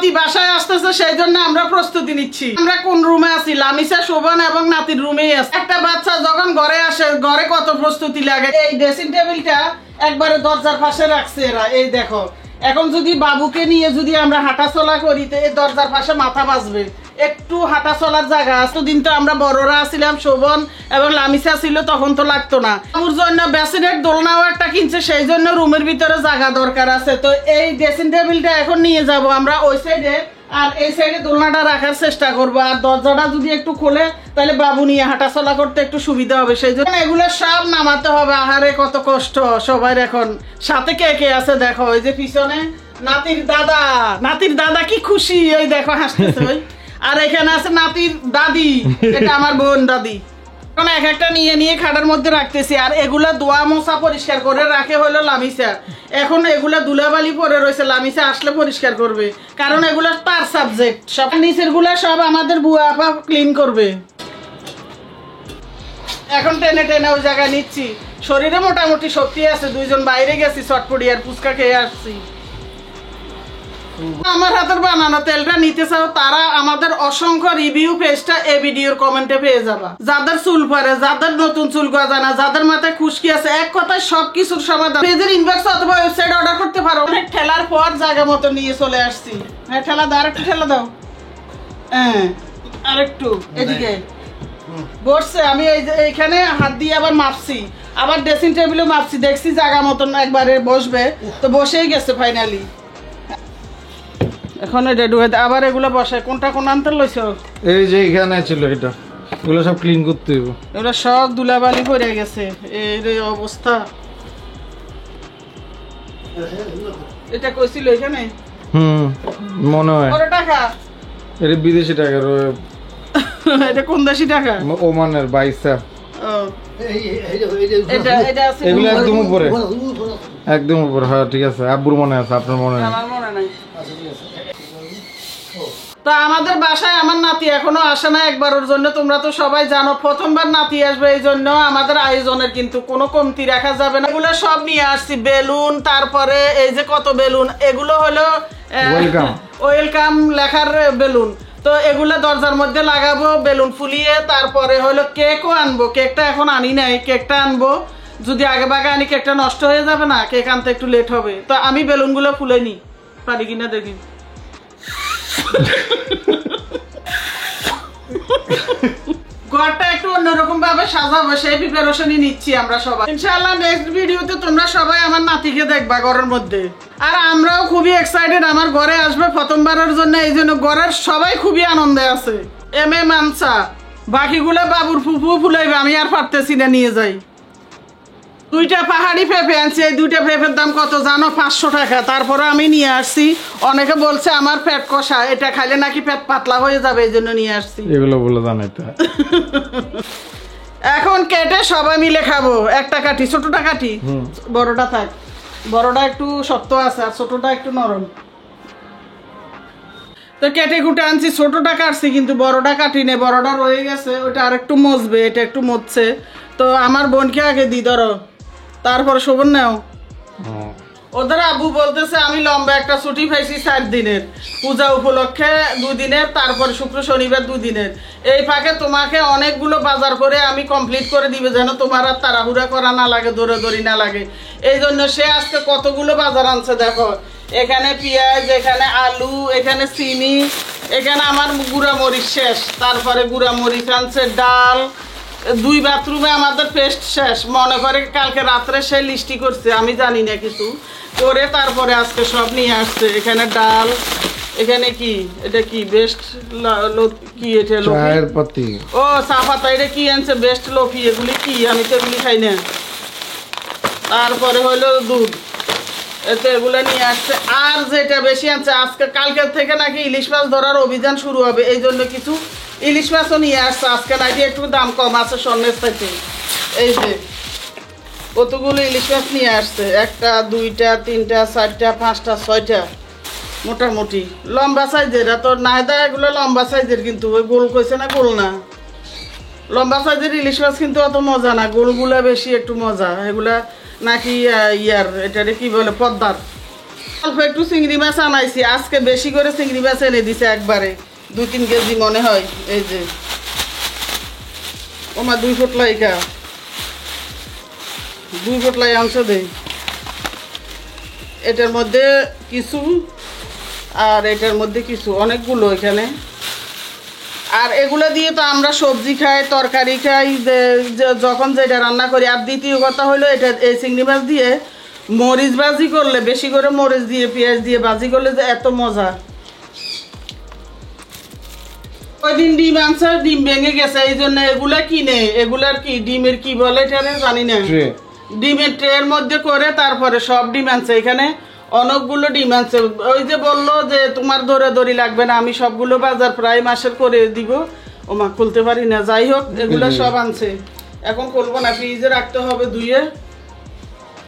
নাতি বাসায় আসতেছে সেই জন্য আমরা প্রস্তুতি নিচ্ছি। আমরা কোন রুমে আছি? লামিসা, শোভন এবং নাতির রুমেই আছে। একটা বাচ্চা যখন ঘরে আসে ঘরে কত প্রস্তুতি লাগে। এই ড্রেসিং টেবিলটা একবারে দরজার পাশে রাখছে এরা, এই দেখো। এখন যদি বাবুকে নিয়ে যদি আমরা হাঁটাচলা করি তো এই দরজার পাশে মাথা বাজবে, একটু হাঁটা চলার জায়গা। এতদিন তো আমরা বড়রা ছিলাম, শোভন এবং লামিসা ছিল, তখন তো লাগতো না। ওর জন্য বেসিনের দোলনাও একটা কিনছে, সেই জন্য রুমের ভিতরে জায়গা দরকার আছে। তো এই ড্রেসিং টেবিলটা এখন নিয়ে যাব আমরা ওই সাইডে, আর এই সাইডে দোলনাটা রাখার চেষ্টা করবো। আর দরজাটা যদি একটু খোলে তাহলে বাবু নিয়ে হাঁটা চলা করতে একটু সুবিধা হবে, সেই জন্য এগুলো সব নামাতে হবে। আহারে কত কষ্ট সবাই। এখন সাথে কে কে আছে দেখো, ওই যে পিছনে নাতির দাদা। নাতির দাদা কি খুশি, ওই দেখো হাসতেছে। ওই আর এখানে আছে নাতির দাদি, এটা আমার বোন দাদি। এখন এক একটা নিয়ে নিয়ে খাটের মধ্যে রাখতেছি। আর এগুলা ধোয়া মোছা পরিষ্কার করে রাখে হলো লামিসা। এখন এগুলা ধুলাবালি পরে রয়েছে, লামিসা আসলে পরিষ্কার করবে, কারণ এগুলা তার সাবজেক্ট। সব নিচের গুলা সব আমাদের বুয়া আপা ক্লিন করবে। এখন টেনে টেনে ওই জায়গায় নিচ্ছি। শরীরে মোটামুটি শক্তি আছে, দুইজন বাইরে গেছি চটপটি আর ফুচকা খেয়ে আসছি। আমার হাতের বানানো তেলটা নিতে চাও তারা আমাদের অসংখ্য রিভিউ পেজটা এই ভিডিওর কমেন্টে পেয়ে যাবা। যাদের চুল পড়ে, যাদের নতুন চুল গজা না, যাদের মাথায় খুশকি আছে, এক কথায় সবকিছুর সমাধান পেজের ইনবক্স অথবা ওয়েবসাইট অর্ডার করতে পারো। অনেক ঠেলার পর জায়গা মতো নিয়ে চলে আসছি। হ্যাঁ ঠেলা দাও, আরেকটু ঠেলা দাও। হ্যাঁ আরেকটু এদিকে বসছে। আমি এইখানে হাত দিয়ে আবার মাপছি, আবার ড্রেসিং টেবিলে মাপছি, দেখছি জায়গা মতন একবারে বসবে, তো বসেই গেছে ফাইনালি। এখন রেডি হয়ে আবার এগুলো বসায়। কোনটা কোন আনতে লইছ? এই যে এখানে ছিল, এটা এগুলো সব ক্লিন করতে হবে। এগুলো সব ধুলাবালি পড়ে গেছে, এই অবস্থা। এটা কইছিল এখানে? মনে হয়। কত টাকা? এটা বিদেশি টাকা। এটা কোন দেশি টাকা? ওমানের 22। ও এটা এটা আছে এগুলো একদম উপরে, একদম উপরে। হ্যাঁ ঠিক আছে, আব্বুর মনে আছে, আপনার মনে নেই। আমার মনে নাই। তো আমাদের বাসায় আমার নাতি এখনো আসে না একবারের জন্য। তোমরা তো সবাই জানো প্রথমবার নাতি আসবে, এই জন্য আমাদের আয়োজনের কিন্তু কোনো কমতি রাখা যাবে না। এগুলো সব নিয়ে আসছি, বেলুন, তারপরে এই যে কত বেলুন, এগুলো হলো ওয়েলকাম ওয়েলকাম লেখার বেলুন। তো এগুলো দরজার মধ্যে লাগাবো বেলুন ফুলিয়ে। তারপরে হলো কেকও আনবো, কেকটা এখন আনি নাই, কেকটা আনবো। যদি আগে বাগে আনি কেকটা নষ্ট হয়ে যাবে না, কেক আনতে একটু লেট হবে। তো আমি বেলুনগুলো ফুলে নি পারি কিনা দেখি। ঘরটা একটু অন্যরকম ভাবে সাজাবো, সেই প্রিপারেশনই নিচ্ছি আমরা সবাই। ইনশাআল্লাহ নেক্সট ভিডিওতে তোমরা সবাই আমার নাতিকে দেখবা ঘরের মধ্যে। আর আমরাও খুবই এক্সাইটেড, আমার ঘরে আসবে প্রথমবারের জন্য, এই জন্য ঘরের সবাই খুবই আনন্দে আছে। মানসা বাকিগুলো বাবুর ফুফু ফুলাইবে, আমি আর পারতেছি না, নিয়ে যাই। দুইটা পাহাড়ি পেঁপে আনছি, এই দুইটা পেঁপের দাম কত জানো? 500 টাকা। তারপরে আমি নিয়ে আসছি, অনেকে বলছে আমার পেট কষা, এটা খাইলে নাকি পেট পাতলা হয়ে যাবে, এই জন্য নিয়ে আসছি। এগুলো বলে জানো এটা। এখন কেটে সবাই মিলে খাবো। একটা কাটি, ছোটটা কাটি, বড়টা থাক। বড়টা একটু শক্ত আছে আর ছোটটা একটু নরম। তো কেটে কুটে আনছি, ছোটটা কাটছি কিন্তু বড়টা কাটি নে, বড়টা রয়ে গেছে, ওটা আর একটু মজবে, এটা একটু মজছে। তো আমার বোনকে আগে দি, ধরো, তারপরে শোভন নাও। ওদের আব্বু বলতেছে আমি লম্বা একটা ছুটি পাইছি 4 দিনের, পূজা উপলক্ষে 2 দিনের, তারপর শুক্র শনিবার 2 দিনের। এই ফাঁকে তোমাকে অনেকগুলো বাজার করে আমি কমপ্লিট করে দিবে, যেন তোমার আর তাড়াহুড়া করা না লাগে, দৌড়াদৌড়ি না লাগে। এই জন্য সে আজকে কতগুলো বাজার আনছে দেখো। এখানে পেঁয়াজ, এখানে আলু, এখানে চিনি, এখানে আমার গুঁড়া মরিচ শেষ, তারপরে গুঁড়া মরিচ আনছে, ডাল, 2 বাথরুমে আমাদের পেস্ট শেষ। মনে করে কালকে রাত্রে সে লিস্টি করছে, আমি জানি না কিছু করে, তারপরে আজকে সব নিয়ে আসছে। এখানে ডাল, এখানে কি এটা কি বেস্ট কি এটা চায়ের পাতি, ও চা পাতা, এটা কি আনছে বেস্ট লফি, এগুলি কি? আমি তো এগুলি খাই না। তারপরে হলো দুধ, এতে এগুলো নিয়ে আসছে। আর যেটা বেশি আনছে আজকে, কালকের থেকে নাকি ইলিশ মাছ ধরার অভিযান শুরু হবে, এই জন্য কিছু ইলিশ মাছও নিয়ে আসছে। আজকে নাকি একটু দাম কম আছে স্বর্ণের থেকে। এই যে কতগুলো ইলিশ মাছ নিয়ে আসছে, 1টা 2টা 3টা 4টা 5টা 6টা, মোটামুটি লম্বা সাইজের। তো নাইদা এগুলো লম্বা সাইজের, কিন্তু ওই গোল কইছে না, গোল না, লম্বা সাইজের ইলিশ মাছ কিন্তু অত মজা না, গোলগুলা বেশি একটু মজা। এগুলা নাকি ইয়ার, এটারে কি বলে, পদ্মার। অল্প একটু চিংড়ি মাছ আনাইছি, আজকে বেশি করে চিংড়ি মাছ এনে দিছে একবারে 2-3 কেজি মনে হয়। এই যে ওমা 2 ফুটলাই কা 2 ফুটলাই অংশ দেই, এটার মধ্যে কিছু আর এটার মধ্যে কিছু, অনেকগুলো এখানে। আর এগুলো দিয়ে তো আমরা সবজি খাই, তরকারি খাই, যখন যেটা রান্না করি। আর দ্বিতীয় কথা হলো এটা, এই চিংড়ি মাছ দিয়ে মরিচ ভাজি করলে, বেশি করে মরিচ দিয়ে পেঁয়াজ দিয়ে ভাজি করলে যে এত মজা। ওই দিন ডিম আনছে, ডিম ভেঙে গেছে, এই জন্য এগুলা কিনে, এগুলার কি ডিমের কি বলে এটা জানি না, ডিমের ট্রের মধ্যে করে তারপরে সব ডিম আনছে। এখানে অনেকগুলো ডিম আনছে। ওই যে বললো যে তোমার দৌড়াদৌড়ি লাগবে না, আমি সবগুলো বাজার প্রায় মাসের করে দিব। ওমা খুলতে পারি না, যাই হোক এগুলো সব আনছে, এখন খুলবো না, ফ্রিজে রাখতে হবে ধুয়ে।